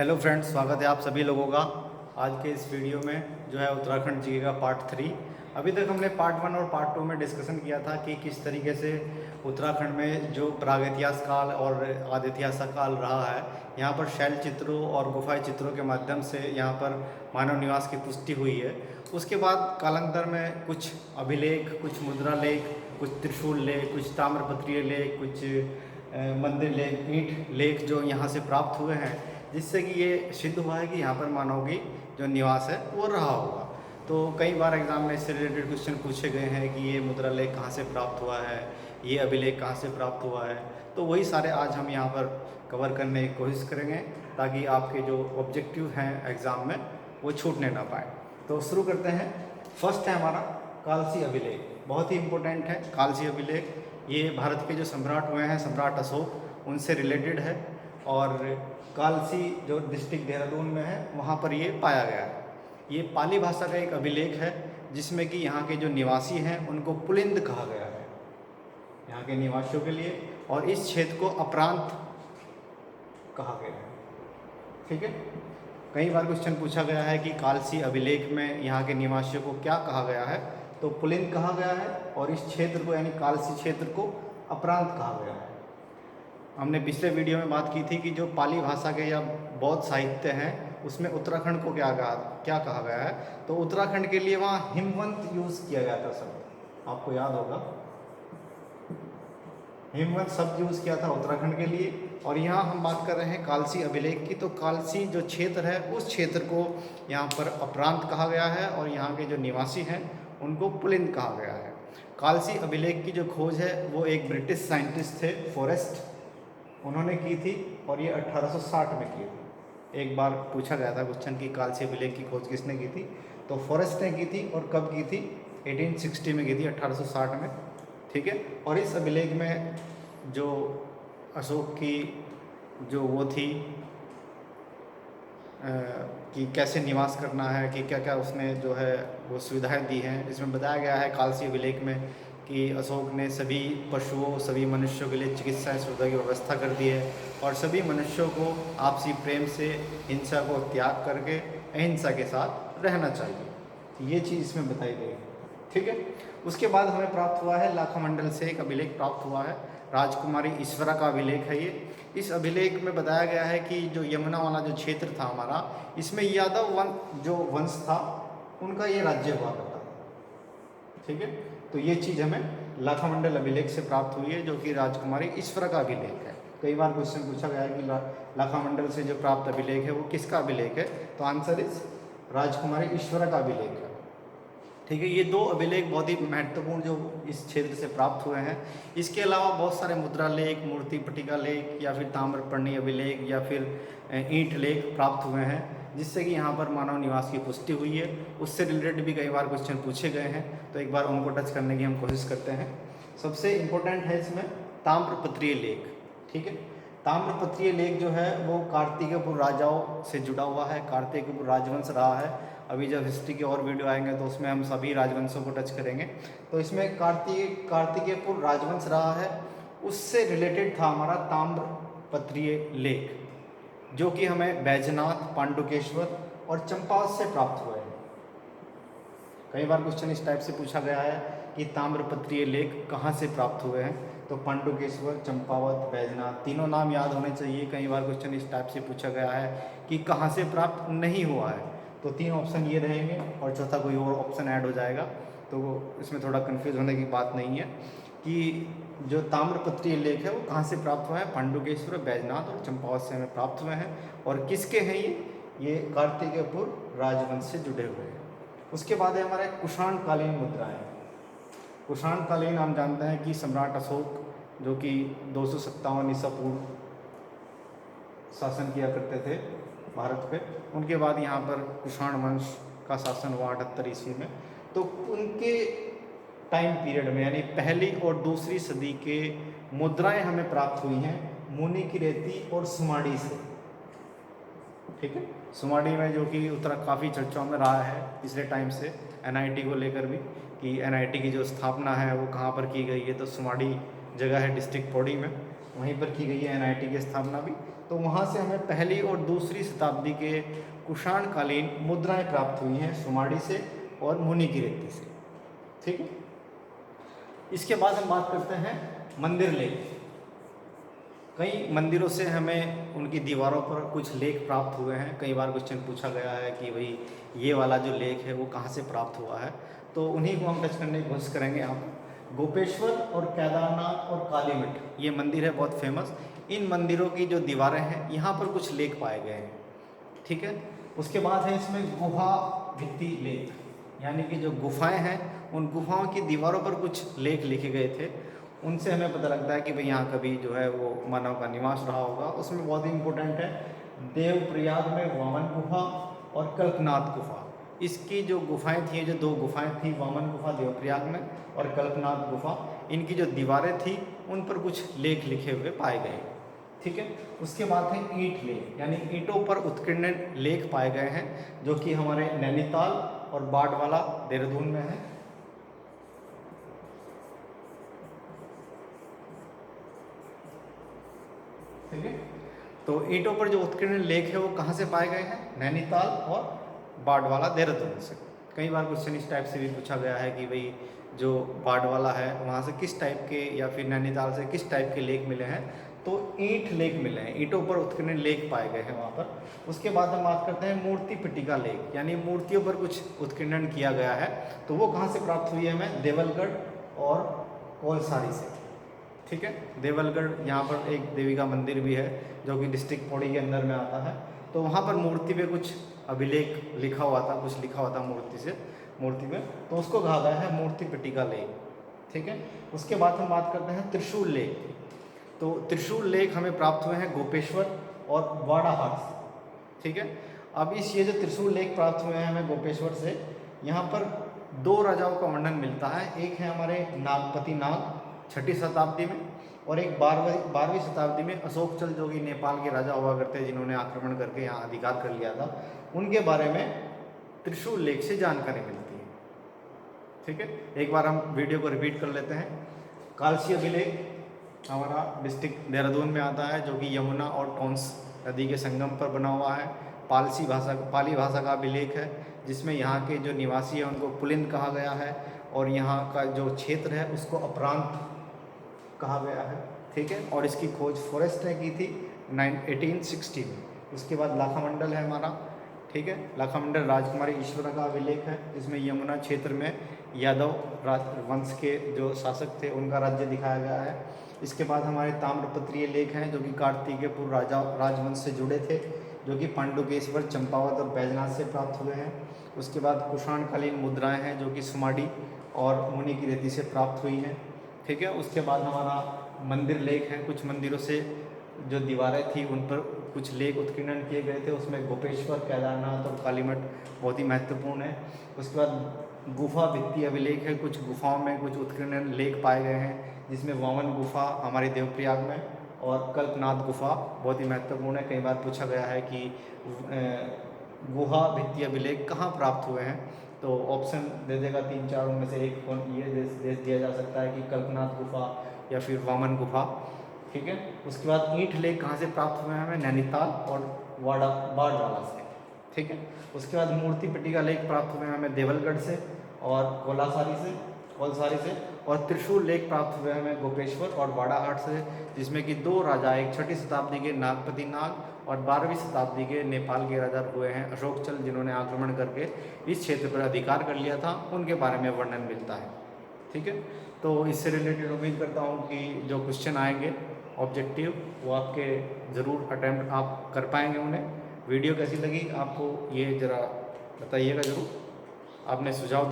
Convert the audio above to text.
Hello friends, स्वागत है आप सभी लोगों का आज के इस वीडियो में जो है उत्तराखंड जी का पार्ट 3। अभी तक हमने पार्ट 1 और पार्ट 2 में डिस्कशन किया था कि किस तरीके से उत्तराखंड में जो प्रागैतिहासिक काल और आदिइतिहासिक काल रहा है, यहाँ पर शैल चित्रों और गुफाई चित्रों के माध्यम से यहाँ पर मानव निवास की पुष्टि हुई है। उसके बाद कालांतर में कुछ अभिलेख, कुछ मुद्रा लेख, कुछ त्रिशूल लेख, कुछ ताम्रपत्रीय लेख, कुछ मंदिर लेख, ईंट लेख जो यहाँ से प्राप्त हुए हैं, जिससे कि ये सिद्ध हुआ है कि यहाँ पर मानव की जो निवास है वो रहा होगा। तो कई बार एग्जाम में इससे रिलेटेड क्वेश्चन पूछे गए हैं कि ये मुद्रा लेख कहाँ से प्राप्त हुआ है, ये अभिलेख कहाँ से प्राप्त हुआ है। तो वही सारे आज हम यहाँ पर कवर करने की कोशिश करेंगे ताकि आपके जो ऑब्जेक्टिव हैं एग्ज़ाम में वो छूटने ना पाए। तो शुरू करते हैं। फर्स्ट है हमारा कालसी अभिलेख, बहुत ही इम्पोर्टेंट है। कालसी अभिलेख ये भारत के जो सम्राट हुए हैं, सम्राट अशोक, उनसे रिलेटेड है और कालसी जो डिस्ट्रिक्ट देहरादून में है वहाँ पर ये पाया गया है। ये पाली भाषा का एक अभिलेख है जिसमें कि यहाँ के जो निवासी हैं उनको पुलिंद कहा गया है यहाँ के निवासियों के लिए, और इस क्षेत्र को अपरांत कहा गया है। ठीक है, कई बार क्वेश्चन पूछा गया है कि कालसी अभिलेख में यहाँ के निवासियों को क्या कहा गया है, तो पुलिंद कहा गया है और इस क्षेत्र को यानी कालसी क्षेत्र को अपरांत कहा गया है। हमने पिछले वीडियो में बात की थी कि जो पाली भाषा के या बौद्ध साहित्य हैं उसमें उत्तराखंड को क्या कहा गया है, तो उत्तराखंड के लिए वहाँ हिमवंत यूज़ किया गया था शब्द, आपको याद होगा हिमवंत शब्द यूज़ किया था उत्तराखंड के लिए। और यहाँ हम बात कर रहे हैं कालसी अभिलेख की, तो कालसी जो क्षेत्र है उस क्षेत्र को यहाँ पर अपरांत कहा गया है और यहाँ के जो निवासी हैं उनको पुलिंद कहा गया है। कालसी अभिलेख की जो खोज है वो एक ब्रिटिश साइंटिस्ट थे, फॉरेस्ट, उन्होंने की थी और ये 1860 में की थी। एक बार पूछा गया था क्वेश्चन कि कालसी अभिलेख की खोज किसने की थी, तो फॉरेस्ट ने की थी। और कब की थी? 1860 में की थी, 1860 में। ठीक है, और इस अभिलेख में जो अशोक की जो वो थी कि कैसे निवास करना है, कि क्या क्या उसने जो है वो सुविधाएं दी हैं, इसमें बताया गया है कालसी अभिलेख में कि अशोक ने सभी पशुओं, सभी मनुष्यों के लिए चिकित्सा सुविधा की व्यवस्था कर दी है और सभी मनुष्यों को आपसी प्रेम से हिंसा को त्याग करके अहिंसा के साथ रहना चाहिए। ये चीज़ इसमें बताई गई है। ठीक है, उसके बाद हमें प्राप्त हुआ है लाखामंडल से एक अभिलेख प्राप्त हुआ है, राजकुमारी ईश्वरा का अभिलेख है ये। इस अभिलेख में बताया गया है कि जो यमुना वाला जो क्षेत्र था हमारा, इसमें यादव जो वंश था उनका ये राज्य हुआ करता था। ठीक है, तो ये चीज़ हमें लाखामंडल अभिलेख से प्राप्त हुई है जो कि राजकुमारी ईश्वरा का अभिलेख है। कई बार क्वेश्चन पूछा गया है कि लाखामंडल से जो प्राप्त अभिलेख है वो किसका अभिलेख है, तो आंसर इज राजकुमारी ईश्वरा का अभिलेख है। ठीक है, ये दो अभिलेख बहुत ही महत्वपूर्ण जो इस क्षेत्र से प्राप्त हुए हैं। इसके अलावा बहुत सारे मुद्रा लेख, मूर्ति पट्टिका लेख या फिर ताम्रपर्णी अभिलेख या फिर ईंट लेख प्राप्त हुए हैं जिससे कि यहाँ पर मानव निवास की पुष्टि हुई है। उससे रिलेटेड भी कई बार क्वेश्चन पूछे गए हैं, तो एक बार उनको टच करने की हम कोशिश करते हैं। सबसे इम्पोर्टेंट है इसमें ताम्रपत्रीय लेख। ठीक है, ताम्रपत्रीय लेख जो है वो कार्तिकेयपुर राजाओं से जुड़ा हुआ है, कार्तिकेयपुर राजवंश रहा है। अभी जब हिस्ट्री के और वीडियो आएंगे तो उसमें हम सभी राजवंशों को टच करेंगे। तो इसमें कार्तिकेयपुर राजवंश रहा है, उससे रिलेटेड था हमारा ताम्रपत्रीय लेख जो कि हमें बैजनाथ, पांडुकेश्वर और चंपावत से प्राप्त हुए हैं। कई बार क्वेश्चन इस टाइप से पूछा गया है कि ताम्रपत्रीय लेख कहाँ से प्राप्त हुए हैं, तो पांडुकेश्वर, चंपावत, बैजनाथ, तीनों नाम याद होने चाहिए। कई बार क्वेश्चन इस टाइप से पूछा गया है कि कहाँ से प्राप्त नहीं हुआ है, तो 3 ऑप्शन ये रहेंगे और चौथा कोई और ऑप्शन ऐड हो जाएगा। तो इसमें थोड़ा कन्फ्यूज होने की बात नहीं है कि जो ताम्रपत्रीय लेख है वो कहाँ से प्राप्त हुआ है, पांडुकेश्वर, बैजनाथ और चंपावत से हमें प्राप्त हुए हैं। और किसके हैं ये कार्तिकेयपुर राजवंश से जुड़े हुए हैं। उसके बाद है हमारे कुषाण कालीन मुद्राएं। कुषाण कालीन हम जानते हैं कि सम्राट अशोक जो कि 257 ईसा पूर्व शासन किया करते थे भारत पे, उनके बाद यहाँ पर कुषाण वंश का शासन हुआ 78 ईस्वी में। तो उनके टाइम पीरियड में यानी पहली और दूसरी सदी के मुद्राएं हमें प्राप्त हुई हैं मुनि की रेती और सुमाड़ी से। ठीक है, सुमाड़ी में जो कि काफ़ी चर्चाओं में रहा है पिछले टाइम से एनआईटी को लेकर भी कि एनआईटी की जो स्थापना है वो कहाँ पर की गई है, तो सुमाड़ी जगह है डिस्ट्रिक्ट पौड़ी में, वहीं पर की गई है NIT की स्थापना भी। तो वहाँ से हमें पहली और दूसरी शताब्दी के कुषाणकालीन मुद्राएं प्राप्त हुई हैं सुमाड़ी से और मुनिकीरेती से। ठीक है, इसके बाद हम बात करते हैं मंदिर लेख। कई मंदिरों से हमें उनकी दीवारों पर कुछ लेख प्राप्त हुए हैं। कई बार क्वेश्चन पूछा गया है कि भाई ये वाला जो लेख है वो कहाँ से प्राप्त हुआ है, तो उन्हीं को हम टच करने की कोशिश करेंगे यहाँ पर। गोपेश्वर और केदारनाथ और कालीमठ ये मंदिर है बहुत फेमस। इन मंदिरों की जो दीवारें हैं यहाँ पर कुछ लेख पाए गए हैं। ठीक है, उसके बाद है इसमें गुहा भित्ति लेख, यानी कि जो गुफाएं हैं उन गुफाओं की दीवारों पर कुछ लेख लिखे गए थे। उनसे हमें पता लगता है कि भाई यहाँ कभी जो है वो मानव का निवास रहा होगा। उसमें बहुत ही इम्पोर्टेंट है देवप्रयाग में वामन गुफा और कल्पनाथ गुफा। इसकी जो गुफाएं थी, जो 2 गुफाएं थी, वामन गुफा देवप्रयाग में और कल्पनाथ गुफा, इनकी जो दीवारें थी उन पर कुछ लेख लिखे हुए पाए गए। ठीक है, उसके बाद है ईंट लेख, यानी ईंटों पर उत्कीर्ण लेख पाए गए हैं जो कि हमारे नैनीताल और बाड़वाला देहरादून में है। ठीक है, तो ईंटों पर जो उत्कीर्ण लेख है वो कहाँ से पाए गए हैं? नैनीताल और बाड़वाला देहरादून से। कई बार क्वेश्चन इस टाइप से भी पूछा गया है कि भाई जो बाड़वाला है वहाँ से किस टाइप के, या फिर नैनीताल से किस टाइप के लेख मिले हैं, तो ईंट लेख मिले हैं, ईंटों पर उत्कीर्ण लेख पाए गए हैं वहाँ पर। उसके बाद हम बात करते हैं मूर्ति पिटिका लेख, यानी मूर्तियों पर कुछ उत्कीर्णन किया गया है, तो वो कहाँ से प्राप्त हुई है हमें? देवलगढ़ और कोलसारी से। ठीक है, देवलगढ़ यहाँ पर एक देवी का मंदिर भी है जो कि डिस्ट्रिक्ट पौड़ी के अंदर में आता है। तो वहाँ पर मूर्ति पे कुछ अभिलेख लिखा हुआ था, कुछ लिखा हुआ था मूर्ति में, तो उसको कहा गया है मूर्ति पिटिका लेख। ठीक है, उसके बाद हम बात करते हैं त्रिशूल लेख। तो त्रिशूल लेख हमें प्राप्त हुए हैं गोपेश्वर और वाड़ाहाट से। ठीक है, अब ये जो त्रिशूल लेख प्राप्त हुए हैं हमें गोपेश्वर से, यहाँ पर 2 राजाओं का वर्णन मिलता है। एक है हमारे नागपति नाग 6ठी शताब्दी में, और एक 12वीं शताब्दी में अशोक चल जो कि नेपाल के राजा हुआ करते हैं, जिन्होंने आक्रमण करके यहाँ अधिकार कर लिया था, उनके बारे में त्रिशूल लेख से जानकारी मिलती है। ठीक है, एक बार हम वीडियो को रिपीट कर लेते हैं। कालसी अभिलेख हमारा डिस्ट्रिक्ट देहरादून में आता है, जो कि यमुना और टोंस नदी के संगम पर बना हुआ है। पाली भाषा का अभिलेख है, जिसमें यहाँ के जो निवासी हैं उनको पुलिन कहा गया है, और यहाँ का जो क्षेत्र है उसको अपरांत कहा गया है। ठीक है, और इसकी खोज फॉरेस्ट ने की थी 1860 में। उसके बाद लाखामंडल है हमारा। ठीक है, लाखामंडल राजकुमारी ईश्वरा का अभिलेख है, जिसमें यमुना क्षेत्र में यादव वंश के जो शासक थे उनका राज्य दिखाया गया है। इसके बाद हमारे ताम्रपत्रीय लेख हैं जो कि कार्तिकेयपुर राजवंश से जुड़े थे, जो कि पांडुकेश्वर, चंपावत और बैजनाथ से प्राप्त हुए हैं। उसके बाद कुषाणकालीन मुद्राएं हैं जो कि सुमाड़ी और मुनिकीरेती से प्राप्त हुई हैं। ठीक है, उसके बाद हमारा मंदिर लेख है। कुछ मंदिरों से जो दीवारें थी उन पर कुछ लेख उत्कीर्णन किए गए थे, उसमें गोपेश्वर, केदारनाथ और कालीमठ बहुत ही महत्वपूर्ण है। उसके बाद गुफा भित्ति अभिलेख है, कुछ गुफाओं में कुछ उत्कीर्णन लेख पाए गए हैं, जिसमें वामन गुफा हमारे देवप्रयाग में और कल्पनाथ गुफा बहुत ही महत्वपूर्ण है। कई बार पूछा गया है कि गुहा भित्ति अभिलेख कहाँ प्राप्त हुए हैं, तो ऑप्शन दे देगा 3-4, उनमें से एक ये दे दिया जा सकता है कि कल्पनाथ गुफा या फिर वामन गुफा। ठीक है, उसके बाद ईंट लेख कहाँ से प्राप्त हुए हैं हमें? नैनीताल और बाड़वाला से। ठीक है, उसके बाद मूर्ति पिटिका लेख प्राप्त हुए हैं हमें देवलगढ़ से और कोलसारी से, और त्रिशूल लेख प्राप्त हुए हमें गोपेश्वर और बाड़ाहाट से, जिसमें कि 2 राजा, एक 6ठी शताब्दी के नागपति नाग और 12वीं शताब्दी के नेपाल के राजा हुए हैं अशोक चल, जिन्होंने आक्रमण करके इस क्षेत्र पर अधिकार कर लिया था, उनके बारे में वर्णन मिलता है। ठीक है, तो इससे रिलेटेड उम्मीद करता हूँ कि जो क्वेश्चन आएंगे ऑब्जेक्टिव वो आपके ज़रूर अटैम्प्ट आप कर पाएंगे उन्हें। वीडियो कैसी लगी आपको ये ज़रा बताइएगा ज़रूर। आपने सुझाव